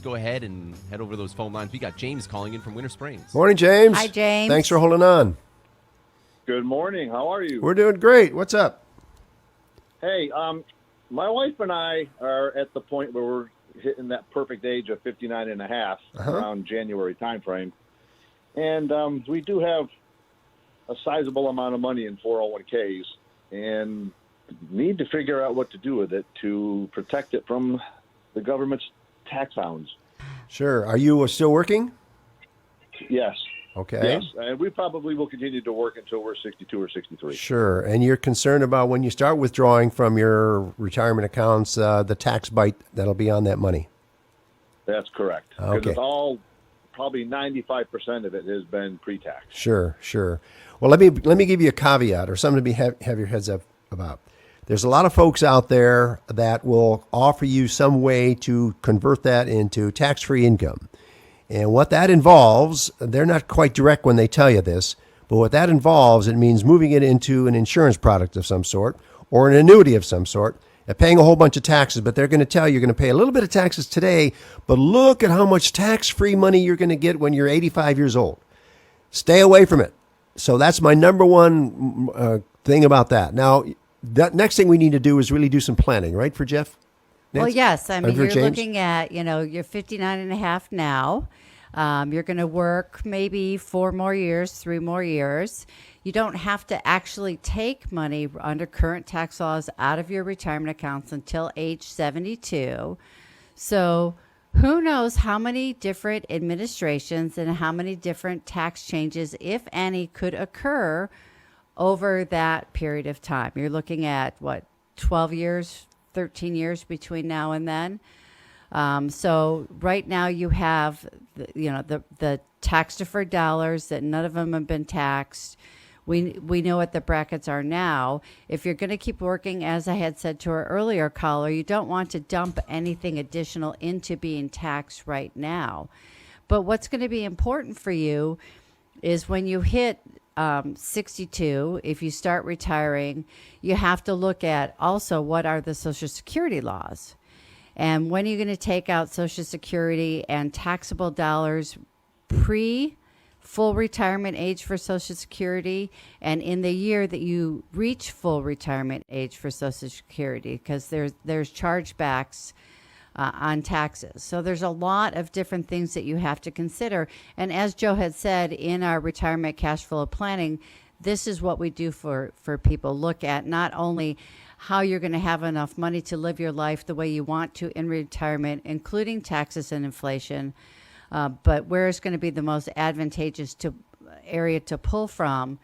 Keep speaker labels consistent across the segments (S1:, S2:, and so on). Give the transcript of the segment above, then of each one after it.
S1: go ahead and head over those phone lines. We got James calling in from Winter Springs.
S2: Morning, James.
S3: Hi, James.
S2: Thanks for holding on.
S4: Good morning. How are you?
S2: We're doing great. What's up?
S4: Hey, my wife and I are at the point where we're hitting that perfect age of 59 and a half around January timeframe. And we do have a sizable amount of money in 401ks and need to figure out what to do with it to protect it from the government's tax hounds.
S2: Sure. Are you still working?
S4: Yes.
S2: Okay.
S4: Yes, and we probably will continue to work until we're 62 or 63.
S2: Sure. And you're concerned about when you start withdrawing from your retirement accounts, the tax bite that'll be on that money.
S4: That's correct. Because
S2: Okay.
S4: it's all, probably 95% of it has been pre-tax.
S2: Sure. Well, let me give you a caveat or something to have your heads up about. There's a lot of folks out there that will offer you some way to convert that into tax-free income. And what that involves, they're not quite direct when they tell you this, but what that involves, it means moving it into an insurance product of some sort or an annuity of some sort, and paying a whole bunch of taxes. But they're going to tell you you're going to pay a little bit of taxes today, but look at how much tax-free money you're going to get when you're 85 years old. Stay away from it. So that's my number one thing about that. Now, that next thing we need to do is really do some planning, right, for Jeff?
S3: Well,
S2: Nancy?
S3: yes. I mean,
S2: For
S3: you're
S2: James?
S3: looking at, you're 59 and a half now. You're going to work maybe 4 more years, 3 more years. You don't have to actually take money under current tax laws out of your retirement accounts until age 72. So who knows how many different administrations and how many different tax changes, if any, could occur over that period of time. You're looking at, 12 years, 13 years between now and then. So right now you have, the tax-deferred dollars that none of them have been taxed. We know what the brackets are now. If you're going to keep working, as I had said to our earlier caller, you don't want to dump anything additional into being taxed right now. But what's going to be important for you is when you hit 62, if you start retiring, you have to look at also what are the Social Security laws. And when are you going to take out Social Security and taxable dollars pre-full retirement age for Social Security and in the year that you reach full retirement age for Social Security, because there's chargebacks on taxes. So there's a lot of different things that you have to consider. And as Joe had said, in our retirement cash flow planning, this is what we do for people. Look at not only how you're going to have enough money to live your life the way you want to in retirement, including taxes and inflation, but where it's going to be the most advantageous area to pull from,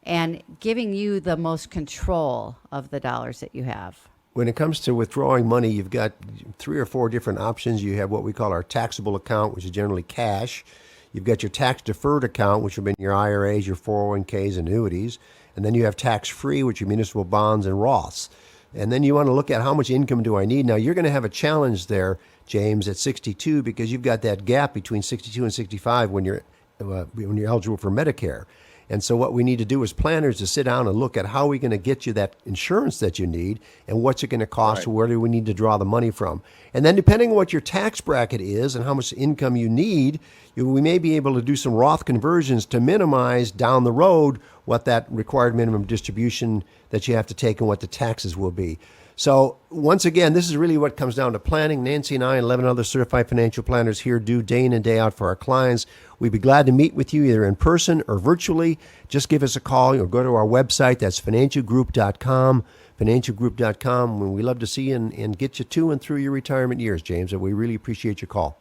S3: and giving you the most control of the dollars that you have.
S2: When it comes to withdrawing money, you've got 3 or 4 different options. You have what we call our taxable account, which is generally cash. You've got your tax-deferred account, which have been your IRAs, your 401ks, annuities. And then you have tax-free, which are municipal bonds and Roths. And then you want to look at how much income do I need. Now, you're going to have a challenge there, James, at 62, because you've got that gap between 62 and 65 when you're eligible for Medicare. And so what we need to do as planners is sit down and look at how we're going to get you that insurance that you need and what's it going to cost,
S4: Right.
S2: where do we need to draw the money from. And then depending on what your tax bracket is and how much income you need, we may be able to do some Roth conversions to minimize down the road what that required minimum distribution that you have to take and what the taxes will be. So once again, this is really what comes down to planning. Nancy and I and 11 other certified financial planners here do day in and day out for our clients. We'd be glad to meet with you either in person or virtually. Just give us a call or go to our website. That's financialgroup.com, financialgroup.com. We love to see you and get you to and through your retirement years, James. And we really appreciate your call.